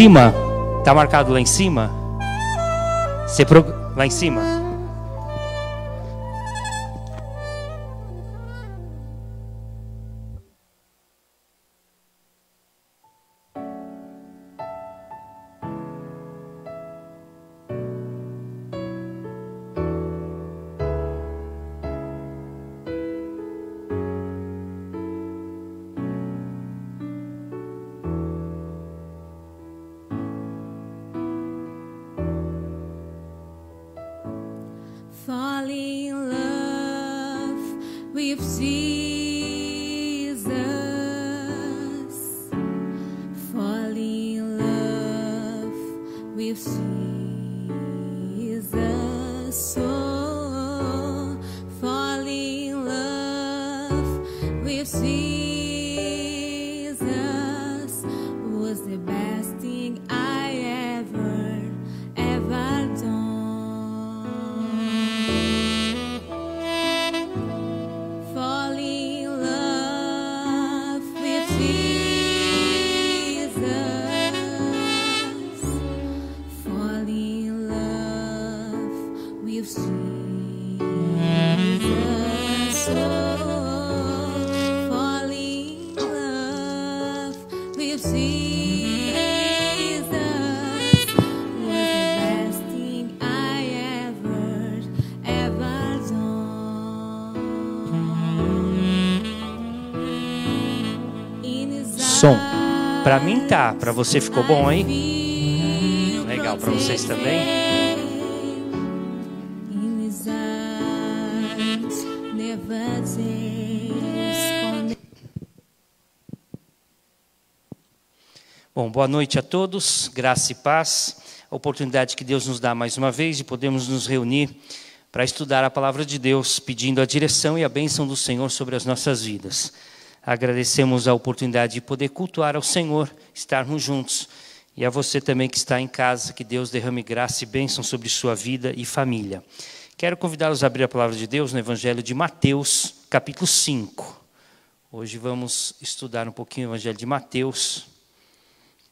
cima? Tá marcado lá em cima? Lá em cima? Fall in love with Jesus. Fall in love with Jesus. Oh, fall in love with Jesus was the best thing I ever done. Som. Pra mim tá, pra você ficou bom aí? Legal, pra vocês também? Bom, boa noite a todos, graça e paz. A oportunidade que Deus nos dá mais uma vez de podermos nos reunir para estudar a palavra de Deus, pedindo a direção e a bênção do Senhor sobre as nossas vidas. Agradecemos a oportunidade de poder cultuar ao Senhor, estarmos juntos. E a você também que está em casa, que Deus derrame graça e bênção sobre sua vida e família. Quero convidá-los a abrir a palavra de Deus no Evangelho de Mateus, capítulo 5. Hoje vamos estudar um pouquinho o Evangelho de Mateus,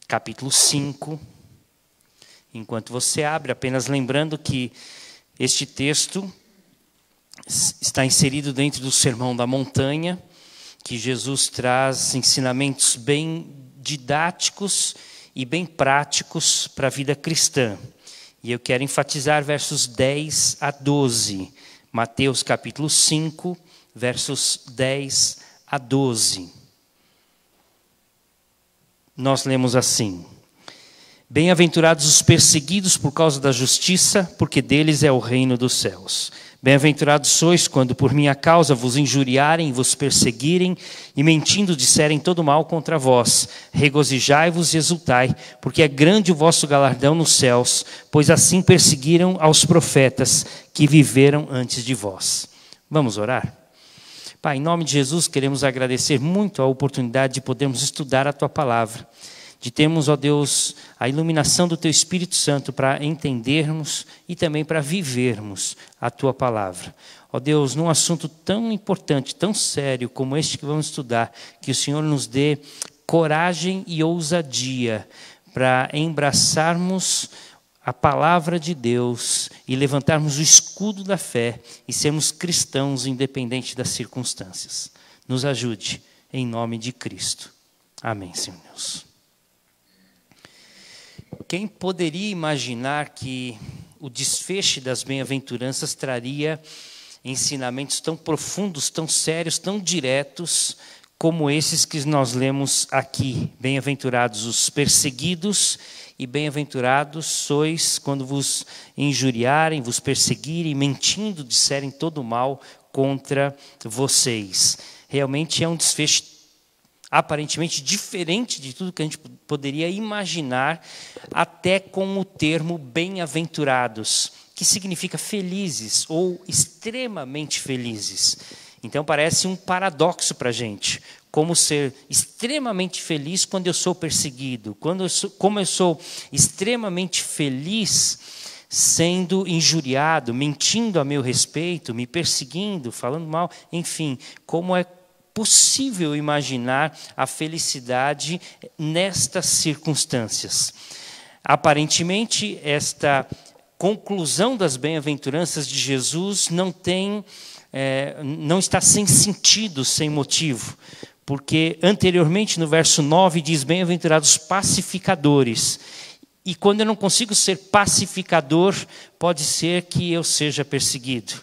capítulo 5. Enquanto você abre, apenas lembrando que este texto está inserido dentro do Sermão da Montanha, que Jesus traz ensinamentos bem didáticos e bem práticos para a vida cristã. E eu quero enfatizar versos 10 a 12. Mateus capítulo 5, versos 10 a 12. Nós lemos assim: Bem-aventurados os perseguidos por causa da justiça, porque deles é o reino dos céus. Bem-aventurados sois quando por minha causa vos injuriarem, vos perseguirem e mentindo disserem todo mal contra vós. Regozijai-vos e exultai, porque é grande o vosso galardão nos céus, pois assim perseguiram aos profetas que viveram antes de vós. Vamos orar? Pai, em nome de Jesus, queremos agradecer muito a oportunidade de podermos estudar a Tua palavra, de termos, ó Deus, a iluminação do Teu Espírito Santo para entendermos e também para vivermos a Tua palavra. Ó Deus, num assunto tão importante, tão sério como este que vamos estudar, que o Senhor nos dê coragem e ousadia para embraçarmos a palavra de Deus e levantarmos o escudo da fé e sermos cristãos independente das circunstâncias. Nos ajude, em nome de Cristo. Amém, Senhor Deus. Quem poderia imaginar que o desfecho das bem-aventuranças traria ensinamentos tão profundos, tão sérios, tão diretos, como esses que nós lemos aqui? Bem-aventurados os perseguidos e bem-aventurados sois quando vos injuriarem, vos perseguirem, mentindo, disserem todo mal contra vocês. Realmente é um desfecho aparentemente diferente de tudo que a gente poderia imaginar, até com o termo bem-aventurados, que significa felizes ou extremamente felizes. Então parece um paradoxo para a gente, como ser extremamente feliz quando eu sou perseguido, como eu sou extremamente feliz sendo injuriado, mentindo a meu respeito, me perseguindo, falando mal, enfim, como é possível imaginar a felicidade nestas circunstâncias. Aparentemente, esta conclusão das bem-aventuranças de Jesus não está sem sentido, sem motivo. Porque anteriormente, no verso 9, diz: bem-aventurados pacificadores. E quando eu não consigo ser pacificador, pode ser que eu seja perseguido.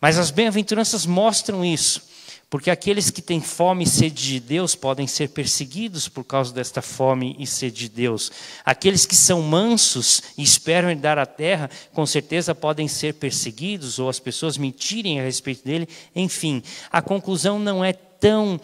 Mas as bem-aventuranças mostram isso. Porque aqueles que têm fome e sede de Deus podem ser perseguidos por causa desta fome e sede de Deus. Aqueles que são mansos e esperam herdar a terra, com certeza podem ser perseguidos, ou as pessoas mentirem a respeito dele. Enfim, a conclusão não é tão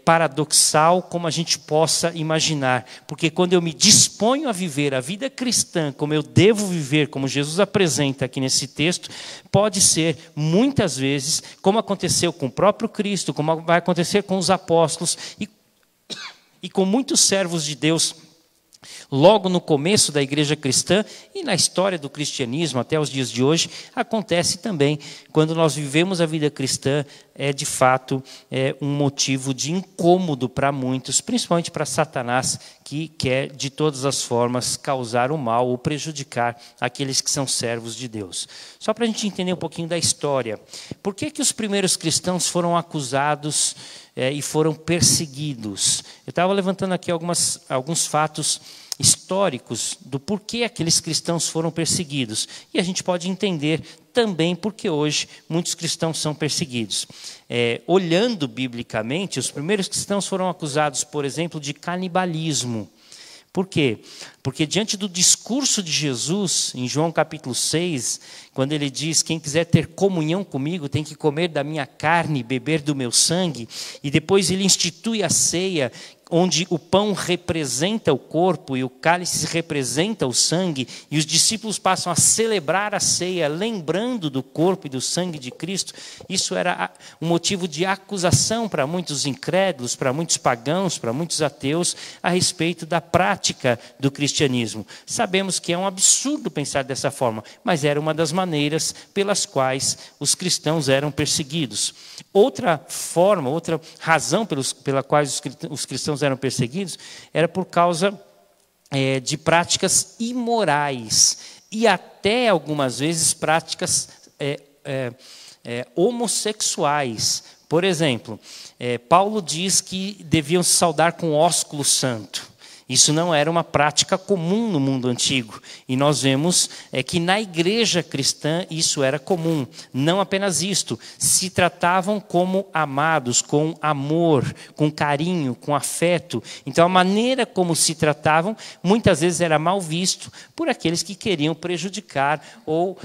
paradoxal como a gente possa imaginar. Porque quando eu me disponho a viver a vida cristã como eu devo viver, como Jesus apresenta aqui nesse texto, pode ser, muitas vezes, como aconteceu com o próprio Cristo, como vai acontecer com os apóstolos e com muitos servos de Deus, logo no começo da igreja cristã e na história do cristianismo até os dias de hoje, acontece também quando nós vivemos a vida cristã, de fato um motivo de incômodo para muitos, principalmente para Satanás, que quer de todas as formas causar o mal ou prejudicar aqueles que são servos de Deus. Só para a gente entender um pouquinho da história. Por que os primeiros cristãos foram acusados e foram perseguidos? Eu estava levantando aqui alguns fatos históricos do porquê aqueles cristãos foram perseguidos. E a gente pode entender também porque hoje muitos cristãos são perseguidos. Olhando biblicamente, os primeiros cristãos foram acusados, por exemplo, de canibalismo. Por quê? Porque diante do discurso de Jesus, em João capítulo 6, quando ele diz: quem quiser ter comunhão comigo tem que comer da minha carne e beber do meu sangue, e depois ele institui a ceia, onde o pão representa o corpo e o cálice representa o sangue, e os discípulos passam a celebrar a ceia, lembrando do corpo e do sangue de Cristo. Isso era um motivo de acusação para muitos incrédulos, para muitos pagãos, para muitos ateus, a respeito da prática do cristianismo. Sabemos que é um absurdo pensar dessa forma, mas era uma das maneiras pelas quais os cristãos eram perseguidos. Outra forma, outra razão pela qual os cristãos eram perseguidos era por causa de práticas imorais e até algumas vezes práticas homossexuais. Por exemplo, Paulo diz que deviam se saudar com ósculo santo. Isso não era uma prática comum no mundo antigo. E nós vemos que na igreja cristã isso era comum. Não apenas isto, se tratavam como amados, com amor, com carinho, com afeto. Então a maneira como se tratavam muitas vezes era mal visto por aqueles que queriam prejudicar ou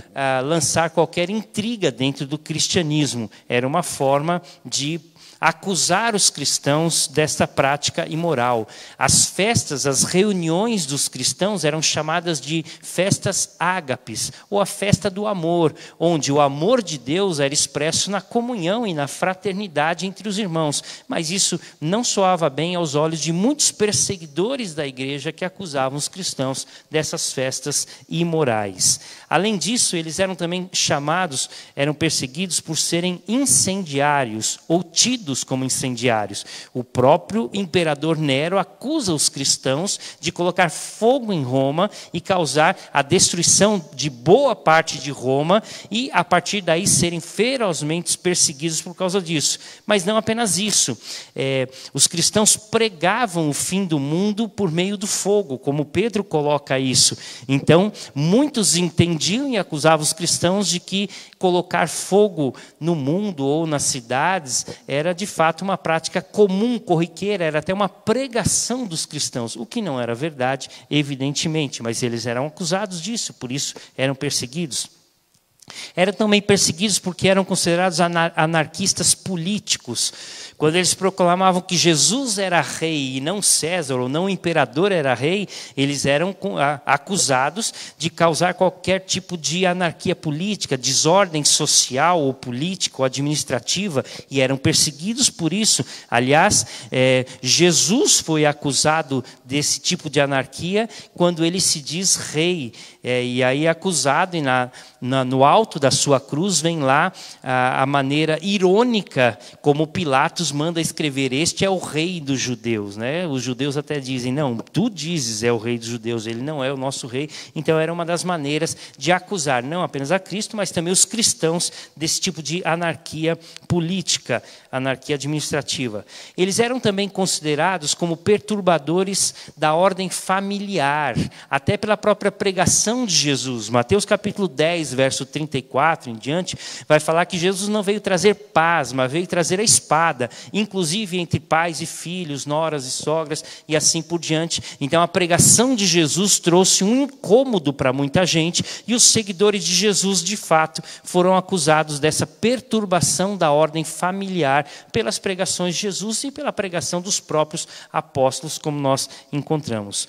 lançar qualquer intriga dentro do cristianismo. Era uma forma de acusar os cristãos desta prática imoral. As festas, as reuniões dos cristãos eram chamadas de festas ágapes, ou a festa do amor, onde o amor de Deus era expresso na comunhão e na fraternidade entre os irmãos. Mas isso não soava bem aos olhos de muitos perseguidores da igreja que acusavam os cristãos dessas festas imorais. Além disso, eles eram também eram perseguidos por serem incendiários, ou tidos como incendiários. O próprio imperador Nero acusa os cristãos de colocar fogo em Roma e causar a destruição de boa parte de Roma e, a partir daí, serem ferozmente perseguidos por causa disso. Mas não apenas isso. Os cristãos pregavam o fim do mundo por meio do fogo, como Pedro coloca isso. Então, muitos entendiam e acusavam os cristãos de que colocar fogo no mundo ou nas cidades era de fato uma prática comum, corriqueira, era até uma pregação dos cristãos, o que não era verdade, evidentemente, mas eles eram acusados disso, por isso eram perseguidos. Eram também perseguidos porque eram considerados anarquistas políticos. Quando eles proclamavam que Jesus era rei e não César, ou não o imperador era rei, eles eram acusados de causar qualquer tipo de anarquia política, desordem social ou política ou administrativa, e eram perseguidos por isso. Aliás, Jesus foi acusado desse tipo de anarquia quando ele se diz rei, e aí acusado no auge alto da sua cruz vem lá a maneira irônica como Pilatos manda escrever: este é o rei dos judeus, né? Os judeus até dizem: não, tu dizes é o rei dos judeus, ele não é o nosso rei. Então era uma das maneiras de acusar não apenas a Cristo, mas também os cristãos desse tipo de anarquia política, anarquia administrativa. Eles eram também considerados como perturbadores da ordem familiar, até pela própria pregação de Jesus. Mateus capítulo 10, verso 34 em diante, vai falar que Jesus não veio trazer paz, mas veio trazer a espada, inclusive entre pais e filhos, noras e sogras, e assim por diante. Então a pregação de Jesus trouxe um incômodo para muita gente, e os seguidores de Jesus, de fato, foram acusados dessa perturbação da ordem familiar pelas pregações de Jesus e pela pregação dos próprios apóstolos, como nós encontramos.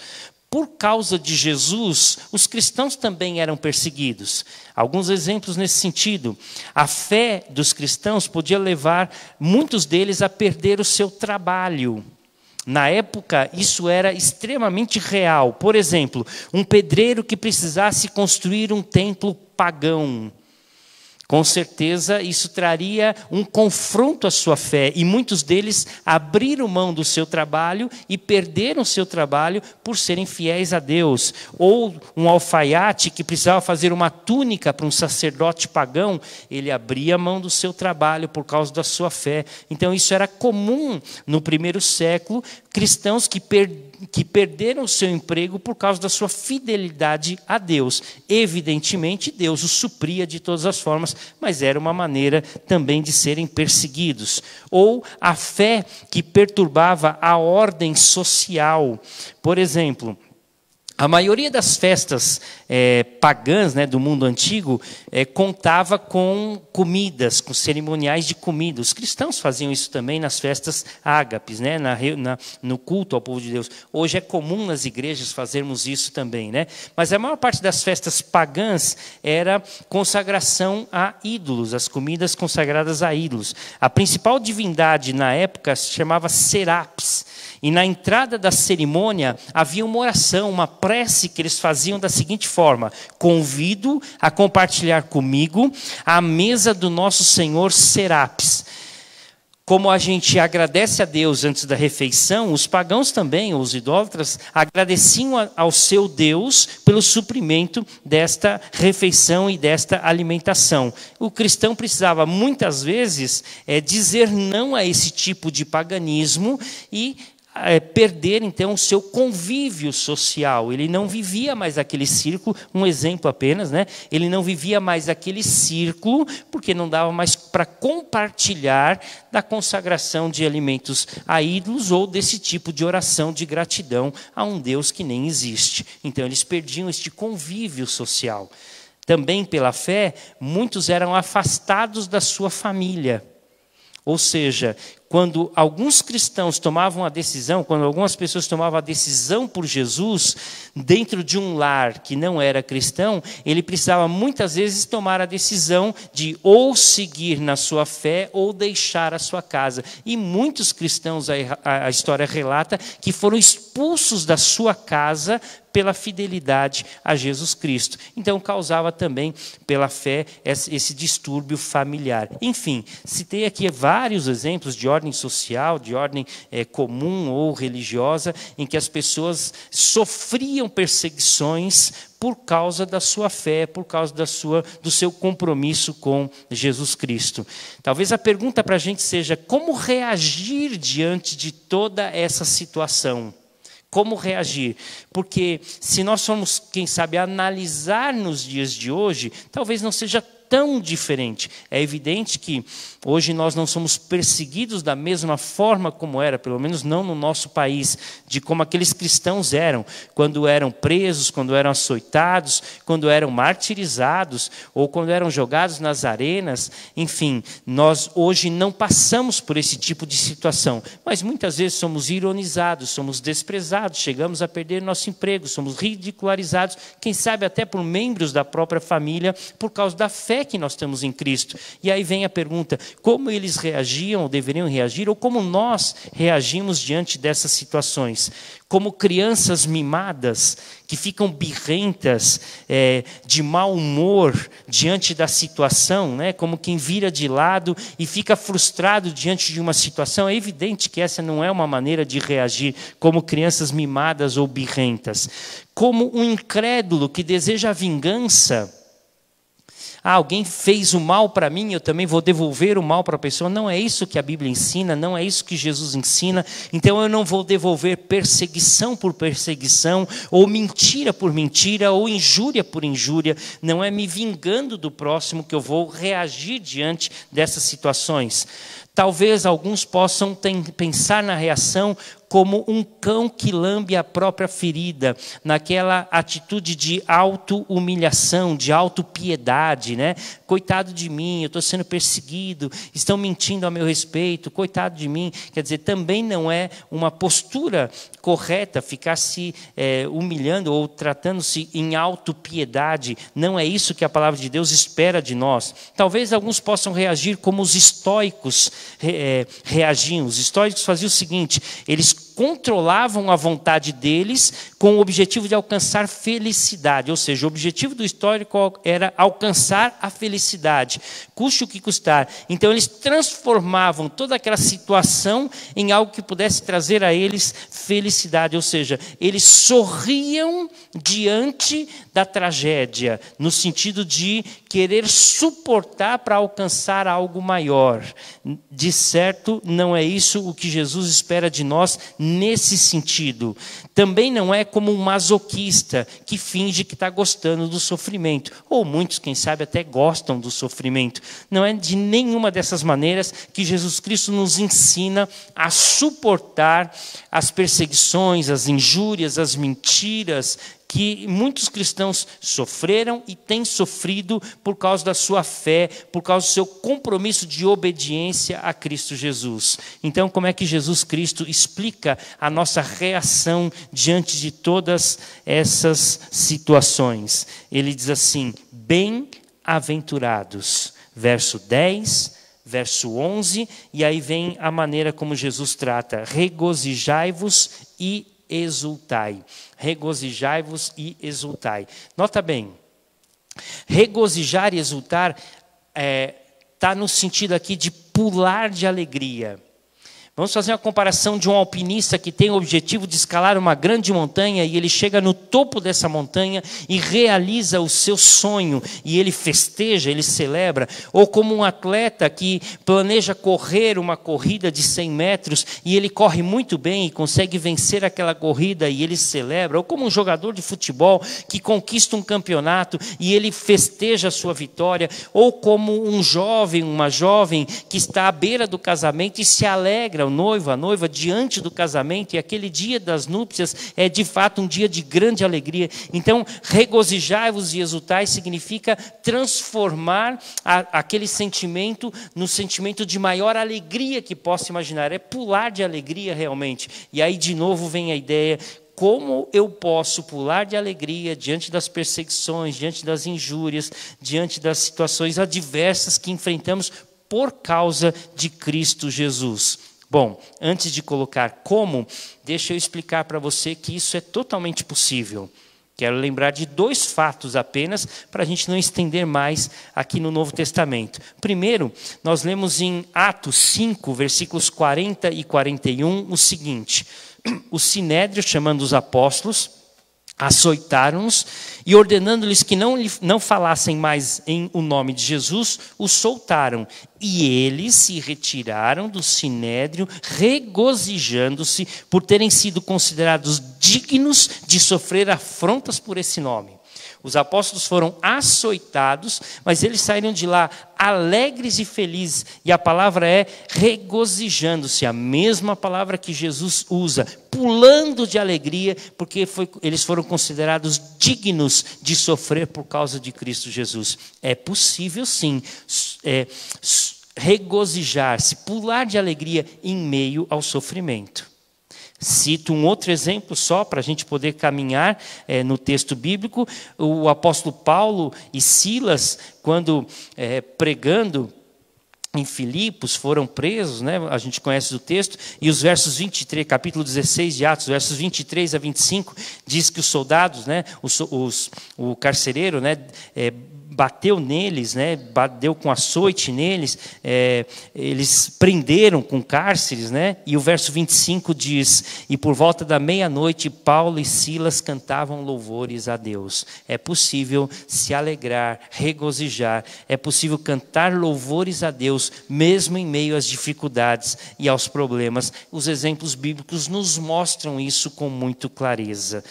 Por causa de Jesus, os cristãos também eram perseguidos. Alguns exemplos nesse sentido. A fé dos cristãos podia levar muitos deles a perder o seu trabalho. Na época, isso era extremamente real. Por exemplo, um pedreiro que precisasse construir um templo pagão. Com certeza, isso traria um confronto à sua fé. E muitos deles abriram mão do seu trabalho e perderam o seu trabalho por serem fiéis a Deus. Ou um alfaiate que precisava fazer uma túnica para um sacerdote pagão, ele abria mão do seu trabalho por causa da sua fé. Então isso era comum no primeiro século, cristãos que perderam o seu emprego por causa da sua fidelidade a Deus. Evidentemente, Deus os supria de todas as formas, mas era uma maneira também de serem perseguidos. Ou a fé que perturbava a ordem social. Por exemplo, a maioria das festas pagãs, né, do mundo antigo contava com comidas, com cerimoniais de comida. Os cristãos faziam isso também nas festas ágapes, né, no culto ao povo de Deus. Hoje é comum nas igrejas fazermos isso também, né? Mas a maior parte das festas pagãs era consagração a ídolos, as comidas consagradas a ídolos. A principal divindade na época se chamava Serapis. E na entrada da cerimônia havia uma oração, uma prece que eles faziam da seguinte forma: convido a compartilhar comigo a mesa do nosso Senhor Serapis. Como a gente agradece a Deus antes da refeição, os pagãos também, os idólatras, agradeciam ao seu Deus pelo suprimento desta refeição e desta alimentação. O cristão precisava muitas vezes dizer não a esse tipo de paganismo e perder então o seu convívio social. Ele não vivia mais aquele círculo, um exemplo apenas, né? Ele não vivia mais aquele círculo porque não dava mais para compartilhar da consagração de alimentos a ídolos ou desse tipo de oração de gratidão a um Deus que nem existe. Então eles perdiam este convívio social. Também pela fé, muitos eram afastados da sua família. Ou seja, quando alguns cristãos tomavam a decisão, quando algumas pessoas tomavam a decisão por Jesus, dentro de um lar que não era cristão, ele precisava muitas vezes tomar a decisão de ou seguir na sua fé ou deixar a sua casa. E muitos cristãos, a história relata, que foram expulsos da sua casa pela fidelidade a Jesus Cristo. Então causava também, pela fé, esse distúrbio familiar. Enfim, citei aqui vários exemplos de ordem social, de ordem comum ou religiosa, em que as pessoas sofriam perseguições por causa da sua fé, por causa do seu compromisso com Jesus Cristo. Talvez a pergunta para a gente seja: como reagir diante de toda essa situação? Como reagir? Porque se nós formos, quem sabe, analisar nos dias de hoje, talvez não seja tão diferente. É evidente que hoje nós não somos perseguidos da mesma forma como era, pelo menos não no nosso país, de como aqueles cristãos eram, quando eram presos, quando eram açoitados, quando eram martirizados, ou quando eram jogados nas arenas. Enfim, nós hoje não passamos por esse tipo de situação, mas muitas vezes somos ironizados, somos desprezados, chegamos a perder nosso emprego, somos ridicularizados, quem sabe até por membros da própria família, por causa da fé fé que nós temos em Cristo. E aí vem a pergunta, como eles reagiam, ou deveriam reagir, ou como nós reagimos diante dessas situações? Como crianças mimadas, que ficam birrentas, de mau humor diante da situação, né? Como quem vira de lado e fica frustrado diante de uma situação. É evidente que essa não é uma maneira de reagir como crianças mimadas ou birrentas. Como um incrédulo que deseja a vingança. Alguém fez o mal para mim, eu também vou devolver o mal para a pessoa. Não é isso que a Bíblia ensina, não é isso que Jesus ensina. Então eu não vou devolver perseguição por perseguição, ou mentira por mentira, ou injúria por injúria. Não é me vingando do próximo que eu vou reagir diante dessas situações. Talvez alguns possam pensar na reação como um cão que lambe a própria ferida, naquela atitude de auto-humilhação, de auto-piedade, né? Coitado de mim, eu estou sendo perseguido, estão mentindo a meu respeito, coitado de mim. Quer dizer, também não é uma postura correta ficar se humilhando ou tratando-se em auto-piedade. Não é isso que a palavra de Deus espera de nós. Talvez alguns possam reagir como os estoicos reagiam. Os estoicos faziam o seguinte, eles controlavam a vontade deles com o objetivo de alcançar felicidade. Ou seja, o objetivo do estoico era alcançar a felicidade, custe o que custar. Então eles transformavam toda aquela situação em algo que pudesse trazer a eles felicidade. Ou seja, eles sorriam diante da tragédia, no sentido de querer suportar para alcançar algo maior. De certo, não é isso o que Jesus espera de nós nesse sentido. Também não é como um masoquista que finge que está gostando do sofrimento. Ou muitos, quem sabe, até gostam do sofrimento. Não é de nenhuma dessas maneiras que Jesus Cristo nos ensina a suportar as perseguições, as injúrias, as mentiras que muitos cristãos sofreram e têm sofrido por causa da sua fé, por causa do seu compromisso de obediência a Cristo Jesus. Então, como é que Jesus Cristo explica a nossa reação diante de todas essas situações? Ele diz assim, bem-aventurados, verso 10, verso 11, e aí vem a maneira como Jesus trata, regozijai-vos e exultai. Regozijai-vos e exultai. Nota bem, regozijar e exultar está no sentido aqui de pular de alegria. Vamos fazer uma comparação de um alpinista que tem o objetivo de escalar uma grande montanha e ele chega no topo dessa montanha e realiza o seu sonho e ele festeja, ele celebra. Ou como um atleta que planeja correr uma corrida de 100 metros e ele corre muito bem e consegue vencer aquela corrida e ele celebra. Ou como um jogador de futebol que conquista um campeonato e ele festeja a sua vitória. Ou como um jovem, uma jovem que está à beira do casamento e se alegra, o noivo, a noiva, diante do casamento, e aquele dia das núpcias é de fato um dia de grande alegria. Então, regozijai-vos e exultai significa transformar aquele sentimento no sentimento de maior alegria que possa imaginar, é pular de alegria realmente. E aí de novo vem a ideia, como eu posso pular de alegria diante das perseguições, diante das injúrias, diante das situações adversas que enfrentamos por causa de Cristo Jesus. Bom, antes de colocar como, deixa eu explicar para você que isso é totalmente possível. Quero lembrar de 2 fatos apenas, para a gente não estender mais aqui no Novo Testamento. Primeiro, nós lemos em Atos 5, versículos 40 e 41, o seguinte. O Sinédrio, chamando os apóstolos, açoitaram-nos e ordenando-lhes que não falassem mais em o nome de Jesus, os soltaram. E eles se retiraram do Sinédrio, regozijando-se por terem sido considerados dignos de sofrer afrontas por esse nome. Os apóstolos foram açoitados, mas eles saíram de lá alegres e felizes. E a palavra é regozijando-se, a mesma palavra que Jesus usa, pulando de alegria, porque eles foram considerados dignos de sofrer por causa de Cristo Jesus. É possível sim regozijar-se, pular de alegria em meio ao sofrimento. Cito um outro exemplo só para a gente poder caminhar no texto bíblico. O apóstolo Paulo e Silas, quando pregando em Filipos, foram presos, né? A gente conhece o texto, e os versos 23, capítulo 16 de Atos, versos 23 a 25, diz que os soldados, né? O carcereiro, né? Bateu neles, né? Bateu com açoite neles, eles prenderam com cárceres, né? E o verso 25 diz: e por volta da meia-noite Paulo e Silas cantavam louvores a Deus. É possível se alegrar, regozijar, é possível cantar louvores a Deus, mesmo em meio às dificuldades e aos problemas. Os exemplos bíblicos nos mostram isso com muita clareza.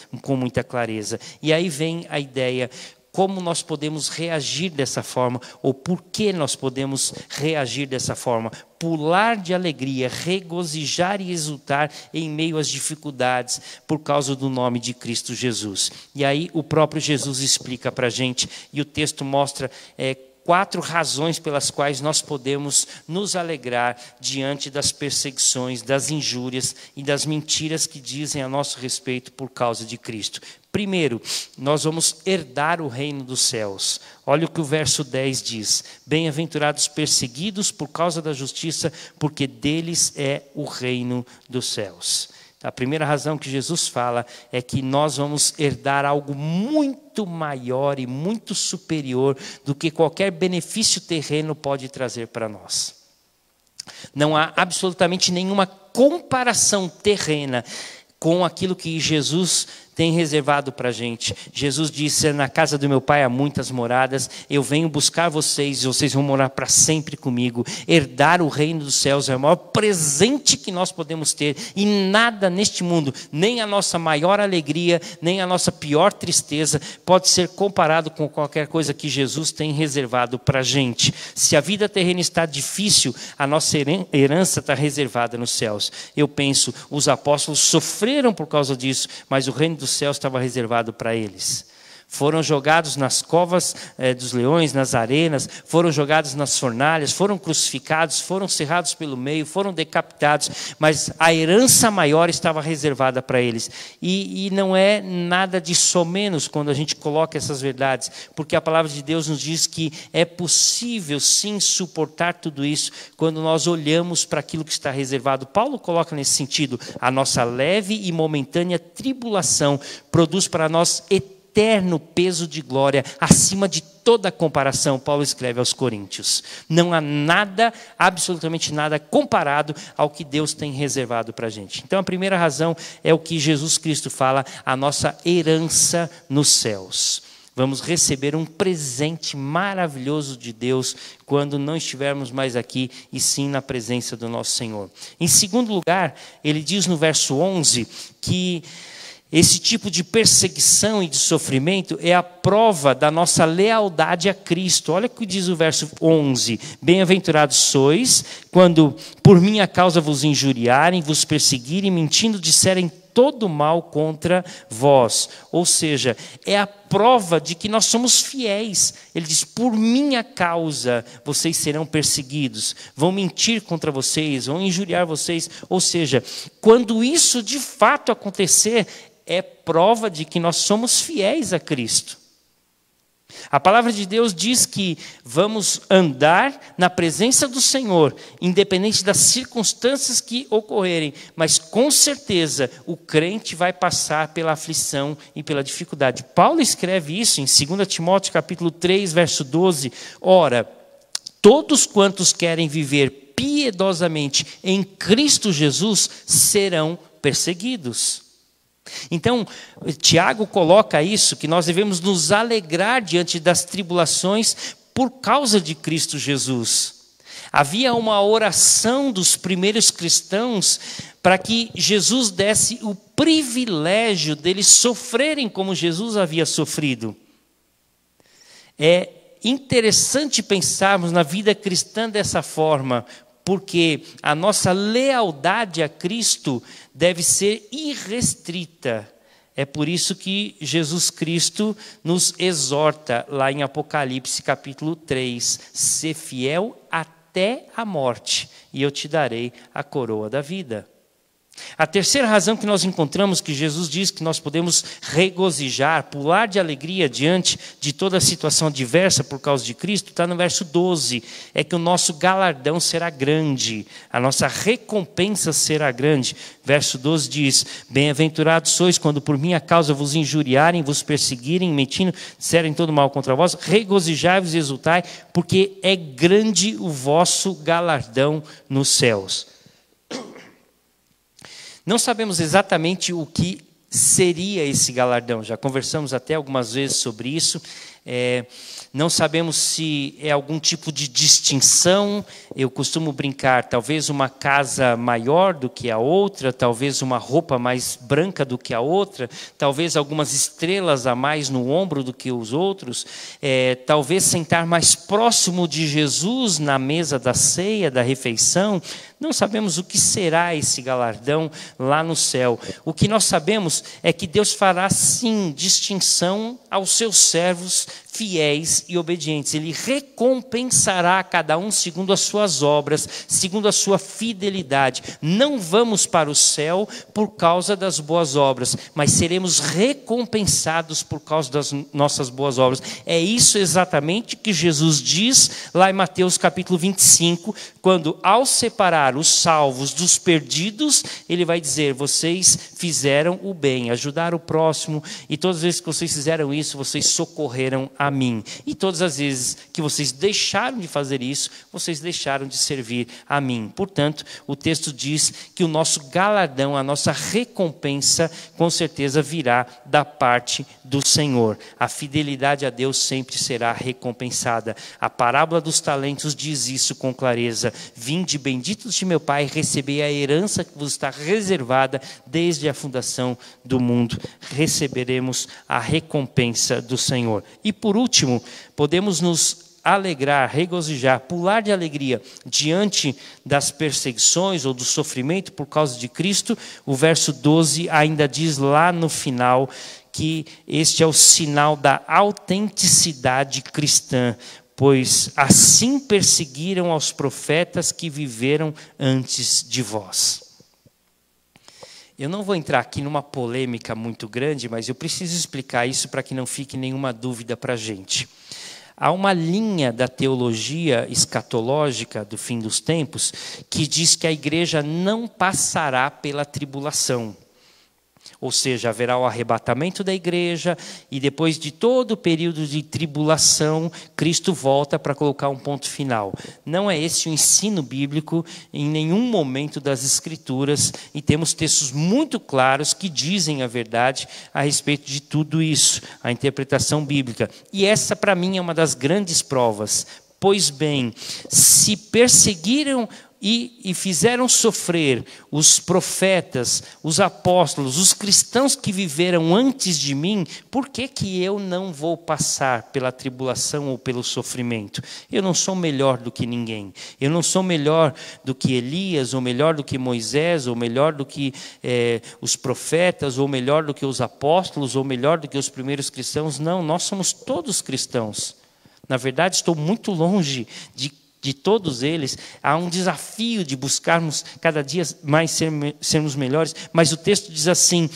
E aí vem a ideia: como nós podemos reagir dessa forma, ou por que nós podemos reagir dessa forma? Pular de alegria, regozijar e exultar em meio às dificuldades, por causa do nome de Cristo Jesus. E aí o próprio Jesus explica para a gente, e o texto mostra 4 razões pelas quais nós podemos nos alegrar diante das perseguições, das injúrias e das mentiras que dizem a nosso respeito por causa de Cristo. Primeiro, nós vamos herdar o reino dos céus. Olha o que o verso 10 diz: bem-aventurados perseguidos por causa da justiça, porque deles é o reino dos céus. A primeira razão que Jesus fala é que nós vamos herdar algo muito maior e muito superior do que qualquer benefício terreno pode trazer para nós. Não há absolutamente nenhuma comparação terrena com aquilo que Jesus tem reservado para a gente. Jesus disse: na casa do meu pai há muitas moradas, eu venho buscar vocês e vocês vão morar para sempre comigo. Herdar o reino dos céus é o maior presente que nós podemos ter, e nada neste mundo, nem a nossa maior alegria, nem a nossa pior tristeza, pode ser comparado com qualquer coisa que Jesus tem reservado para a gente. Se a vida terrena está difícil, a nossa herança está reservada nos céus. Eu penso, os apóstolos sofreram por causa disso, mas o reino dos céus estava reservado para eles. Foram jogados nas covas dos leões, nas arenas, foram jogados nas fornalhas, foram crucificados, foram cerrados pelo meio, foram decapitados, mas a herança maior estava reservada para eles. E não é nada de somenos quando a gente coloca essas verdades, porque a palavra de Deus nos diz que é possível sim suportar tudo isso quando nós olhamos para aquilo que está reservado. Paulo coloca nesse sentido: a nossa leve e momentânea tribulação produz para nós eterno peso de glória, acima de toda comparação. Paulo escreve aos Coríntios. Não há nada, absolutamente nada, comparado ao que Deus tem reservado para a gente. Então a primeira razão é o que Jesus Cristo fala: a nossa herança nos céus. Vamos receber um presente maravilhoso de Deus quando não estivermos mais aqui, e sim na presença do nosso Senhor. Em segundo lugar, ele diz no verso 11 que esse tipo de perseguição e de sofrimento é a prova da nossa lealdade a Cristo. Olha o que diz o verso 11: bem-aventurados sois quando por minha causa vos injuriarem, vos perseguirem, mentindo disserem todo mal contra vós. Ou seja, é a prova de que nós somos fiéis. Ele diz: por minha causa vocês serão perseguidos, vão mentir contra vocês, vão injuriar vocês. Ou seja, quando isso de fato acontecer, é prova de que nós somos fiéis a Cristo. A palavra de Deus diz que vamos andar na presença do Senhor, independente das circunstâncias que ocorrerem, mas com certeza o crente vai passar pela aflição e pela dificuldade. Paulo escreve isso em 2 Timóteo capítulo 3, verso 12. Ora, todos quantos querem viver piedosamente em Cristo Jesus serão perseguidos. Então, Tiago coloca isso, que nós devemos nos alegrar diante das tribulações por causa de Cristo Jesus. Havia uma oração dos primeiros cristãos para que Jesus desse o privilégio deles sofrerem como Jesus havia sofrido. É interessante pensarmos na vida cristã dessa forma, porque a nossa lealdade a Cristo deve ser irrestrita. É por isso que Jesus Cristo nos exorta lá em Apocalipse capítulo 3, ser fiel até a morte, e eu te darei a coroa da vida. A terceira razão que nós encontramos que Jesus diz que nós podemos regozijar, pular de alegria diante de toda a situação adversa por causa de Cristo, está no verso 12, é que o nosso galardão será grande, a nossa recompensa será grande. Verso 12 diz: bem-aventurados sois quando por minha causa vos injuriarem, vos perseguirem, mentindo, disserem todo mal contra vós, regozijai-vos e exultai, porque é grande o vosso galardão nos céus. Não sabemos exatamente o que seria esse galardão, já conversamos até algumas vezes sobre isso. Não sabemos se é algum tipo de distinção. Eu costumo brincar, talvez uma casa maior do que a outra, talvez uma roupa mais branca do que a outra, talvez algumas estrelas a mais no ombro do que os outros, talvez sentar mais próximo de Jesus na mesa da ceia, da refeição. Não sabemos o que será esse galardão lá no céu. O que nós sabemos é que Deus fará sim distinção aos seus servos fiéis e obedientes. Ele recompensará cada um segundo as suas obras, segundo a sua fidelidade. Não vamos para o céu por causa das boas obras, mas seremos recompensados por causa das nossas boas obras. É isso exatamente que Jesus diz lá em Mateus capítulo 25, quando ao separar os salvos dos perdidos, ele vai dizer: vocês fizeram o bem, ajudaram o próximo, e todas as vezes que vocês fizeram isso, vocês socorreram a mim. E todas as vezes que vocês deixaram de fazer isso, vocês deixaram de servir a mim. Portanto, o texto diz que o nosso galardão, a nossa recompensa, com certeza virá da parte do Senhor. A fidelidade a Deus sempre será recompensada. A parábola dos talentos diz isso com clareza: vinde benditos de meu Pai, recebei a herança que vos está reservada desde a fundação do mundo. Receberemos a recompensa do Senhor. E por último, podemos nos alegrar, regozijar, pular de alegria diante das perseguições ou do sofrimento por causa de Cristo. O verso 12 ainda diz lá no final que este é o sinal da autenticidade cristã, pois assim perseguiram aos profetas que viveram antes de vós. Eu não vou entrar aqui numa polêmica muito grande, mas eu preciso explicar isso para que não fique nenhuma dúvida para a gente. Há uma linha da teologia escatológica do fim dos tempos que diz que a igreja não passará pela tribulação. Ou seja, haverá o arrebatamento da igreja e depois de todo o período de tribulação, Cristo volta para colocar um ponto final. Não é esse o ensino bíblico em nenhum momento das Escrituras, e temos textos muito claros que dizem a verdade a respeito de tudo isso, a interpretação bíblica. E essa, para mim, é uma das grandes provas. Pois bem, se perseguiram e fizeram sofrer os profetas, os apóstolos, os cristãos que viveram antes de mim, por que que eu não vou passar pela tribulação ou pelo sofrimento? Eu não sou melhor do que ninguém. Eu não sou melhor do que Elias, ou melhor do que Moisés, ou melhor do que os profetas, ou melhor do que os apóstolos, ou melhor do que os primeiros cristãos. Não, nós somos todos cristãos. Na verdade, estou muito longe de todos eles. Há um desafio de buscarmos cada dia mais sermos melhores, mas o texto diz assim: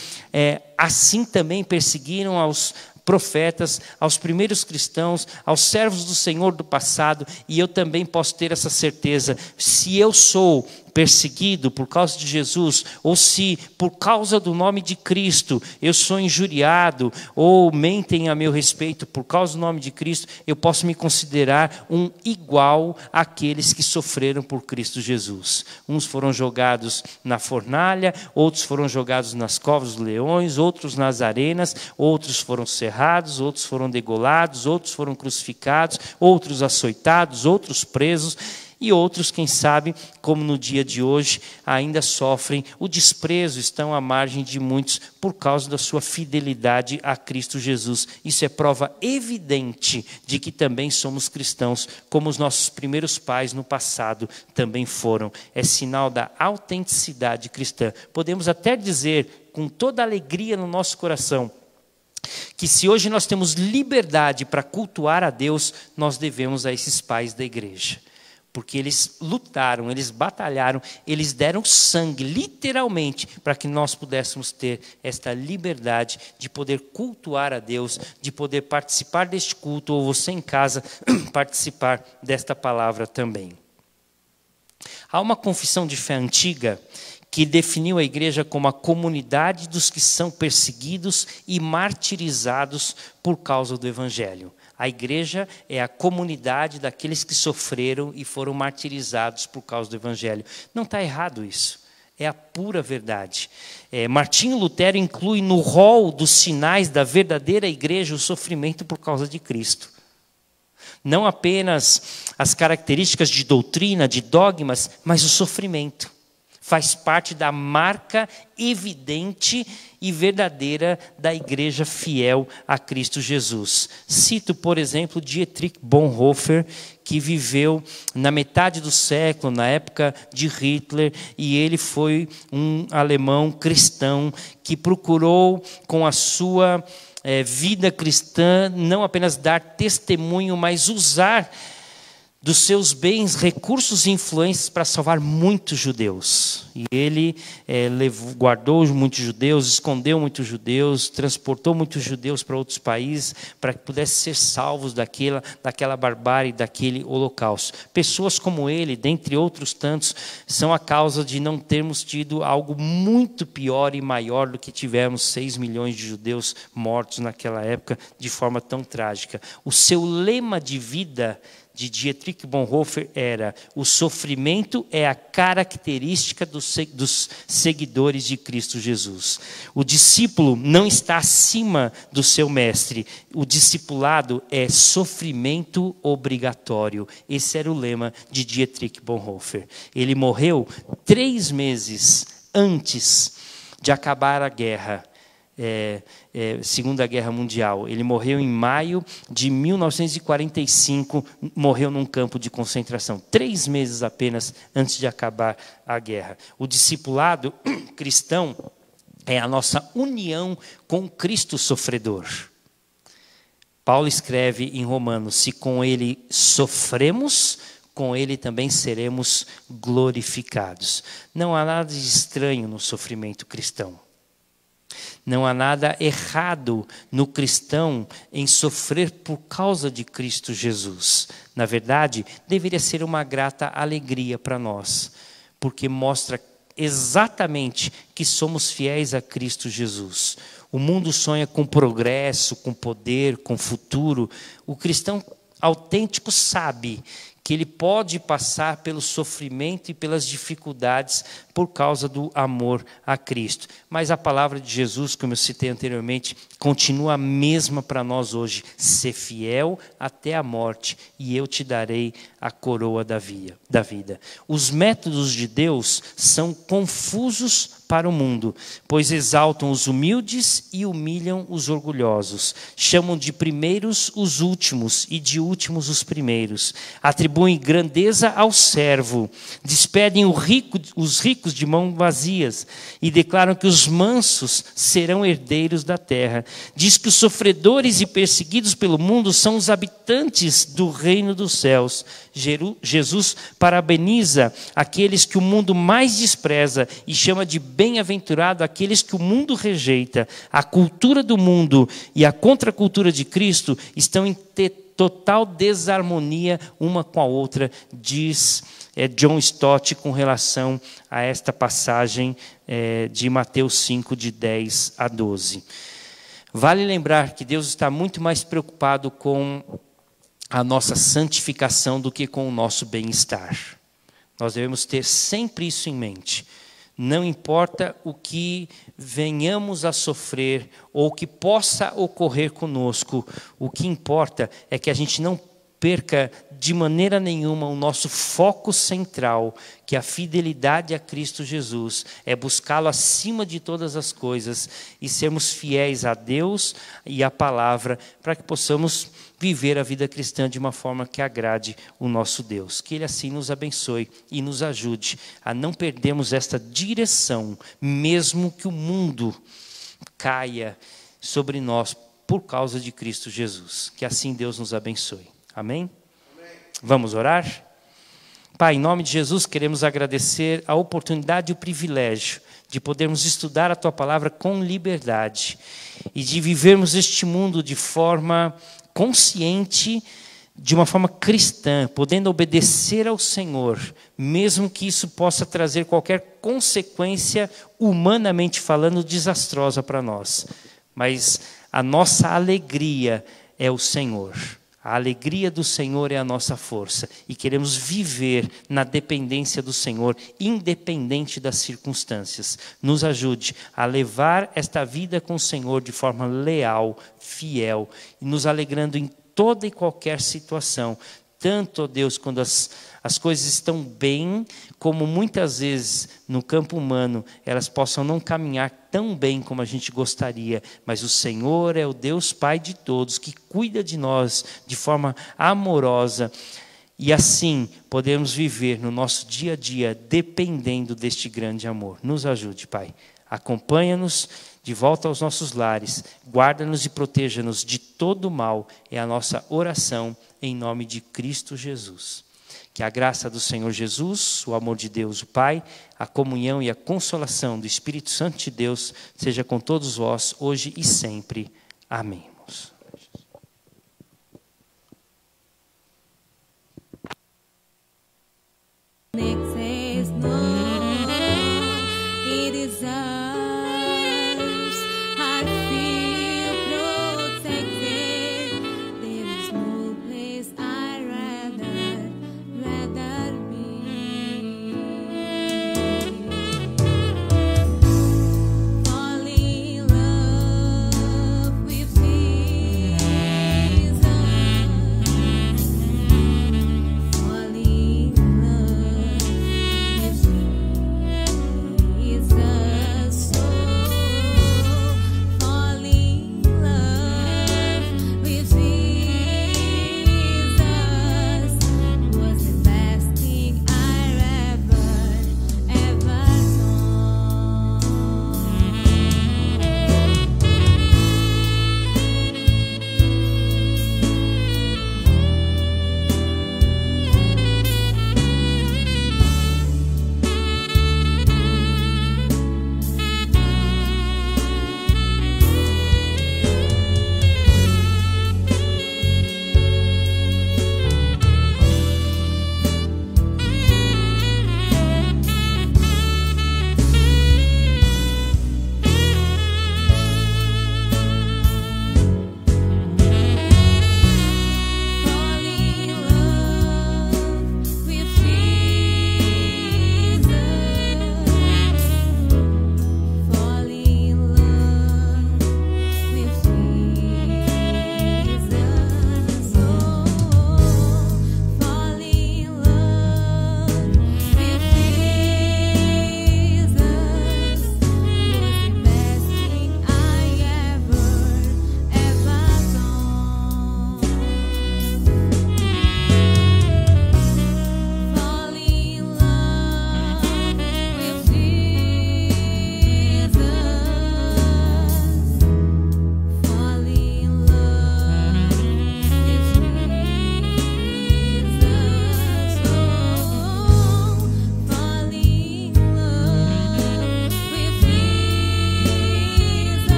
assim também perseguiram aos profetas, aos primeiros cristãos, aos servos do Senhor do passado, e eu também posso ter essa certeza. Se eu sou perseguido por causa de Jesus, ou se por causa do nome de Cristo eu sou injuriado, ou mentem a meu respeito por causa do nome de Cristo, eu posso me considerar um igual àqueles que sofreram por Cristo Jesus. Uns foram jogados na fornalha, outros foram jogados nas covas dos leões, outros nas arenas, outros foram cerrados, outros foram degolados, outros foram crucificados, outros açoitados, outros presos. E outros, quem sabe, como no dia de hoje, ainda sofrem o desprezo, estão à margem de muitos por causa da sua fidelidade a Cristo Jesus. Isso é prova evidente de que também somos cristãos, como os nossos primeiros pais no passado também foram. É sinal da autenticidade cristã. Podemos até dizer, com toda alegria no nosso coração, que se hoje nós temos liberdade para cultuar a Deus, nós devemos a esses pais da igreja. porque eles lutaram, eles batalharam, eles deram sangue, literalmente, para que nós pudéssemos ter esta liberdade de poder cultuar a Deus, de poder participar deste culto, ou você em casa participar desta palavra também. Há uma confissão de fé antiga que definiu a igreja como a comunidade dos que são perseguidos e martirizados por causa do evangelho. A igreja é a comunidade daqueles que sofreram e foram martirizados por causa do evangelho. Não está errado isso. É a pura verdade. Martinho Lutero inclui no rol dos sinais da verdadeira igreja o sofrimento por causa de Cristo. Não apenas as características de doutrina, de dogmas, mas o sofrimento. Faz parte da marca evidente e verdadeira da igreja fiel a Cristo Jesus. Cito, por exemplo, Dietrich Bonhoeffer, que viveu na metade do século, na época de Hitler, e ele foi um alemão cristão que procurou, com a sua vida cristã, não apenas dar testemunho, mas usar dos seus bens, recursos e influências para salvar muitos judeus. E ele guardou muitos judeus, escondeu muitos judeus, transportou muitos judeus para outros países, para que pudessem ser salvos daquela barbárie, daquele holocausto. Pessoas como ele, dentre outros tantos, são a causa de não termos tido algo muito pior e maior do que tivemos 6 milhões de judeus mortos naquela época, de forma tão trágica. O seu lema de vida de Dietrich Bonhoeffer era: o sofrimento é a característica dos seguidores de Cristo Jesus. O discípulo não está acima do seu mestre. O discipulado é sofrimento obrigatório. Esse era o lema de Dietrich Bonhoeffer. Ele morreu 3 meses antes de acabar a guerra. Segunda Guerra Mundial. Ele morreu em maio de 1945, morreu num campo de concentração, 3 meses apenas antes de acabar a guerra. O discipulado cristão é a nossa união com Cristo sofredor. Paulo escreve em Romanos: se com ele sofremos, com ele também seremos glorificados. Não há nada de estranho no sofrimento cristão. Não há nada errado no cristão em sofrer por causa de Cristo Jesus. Na verdade, deveria ser uma grata alegria para nós, porque mostra exatamente que somos fiéis a Cristo Jesus. O mundo sonha com progresso, com poder, com futuro. O cristão autêntico sabe que ele pode passar pelo sofrimento e pelas dificuldades por causa do amor a Cristo. Mas a palavra de Jesus, como eu citei anteriormente, continua a mesma para nós hoje: ser fiel até a morte, e eu te darei a coroa da vida. Os métodos de Deus são confusos para o mundo, pois exaltam os humildes e humilham os orgulhosos. Chamam de primeiros os últimos e de últimos os primeiros. Atribuem grandeza ao servo. Despedem os ricos de mãos vazias e declaram que os mansos serão herdeiros da terra. Diz que os sofredores e perseguidos pelo mundo são os habitantes do reino dos céus. Jesus parabeniza aqueles que o mundo mais despreza e chama de bem-aventurado aqueles que o mundo rejeita. A cultura do mundo e a contracultura de Cristo estão em total desarmonia uma com a outra, diz John Stott com relação a esta passagem de Mateus 5, de 10 a 12. Vale lembrar que Deus está muito mais preocupado com a nossa santificação do que com o nosso bem-estar. Nós devemos ter sempre isso em mente. Não importa o que venhamos a sofrer ou o que possa ocorrer conosco, o que importa é que a gente não perca de maneira nenhuma o nosso foco central, que é a fidelidade a Cristo Jesus, é buscá-lo acima de todas as coisas e sermos fiéis a Deus e à palavra, para que possamos viver a vida cristã de uma forma que agrade o nosso Deus. Que Ele assim nos abençoe e nos ajude a não perdermos esta direção, mesmo que o mundo caia sobre nós por causa de Cristo Jesus. Que assim Deus nos abençoe. Amém? Amém. Vamos orar? Pai, em nome de Jesus, queremos agradecer a oportunidade e o privilégio de podermos estudar a Tua palavra com liberdade e de vivermos este mundo de forma consciente, de uma forma cristã, podendo obedecer ao Senhor, mesmo que isso possa trazer qualquer consequência, humanamente falando, desastrosa para nós. Mas a nossa alegria é o Senhor. A alegria do Senhor é a nossa força. E queremos viver na dependência do Senhor, independente das circunstâncias. Nos ajude a levar esta vida com o Senhor de forma leal, fiel, e nos alegrando em toda e qualquer situação, tanto, ó Deus, quando as coisas estão bem, como muitas vezes no campo humano, elas possam não caminhar tão bem como a gente gostaria, mas o Senhor é o Deus Pai de todos, que cuida de nós de forma amorosa, e assim podemos viver no nosso dia a dia, dependendo deste grande amor. Nos ajude, Pai. Acompanha-nos de volta aos nossos lares, guarda-nos e proteja-nos de todo mal, é a nossa oração em nome de Cristo Jesus. Que a graça do Senhor Jesus, o amor de Deus, o Pai, a comunhão e a consolação do Espírito Santo de Deus seja com todos vós, hoje e sempre. Amém. Next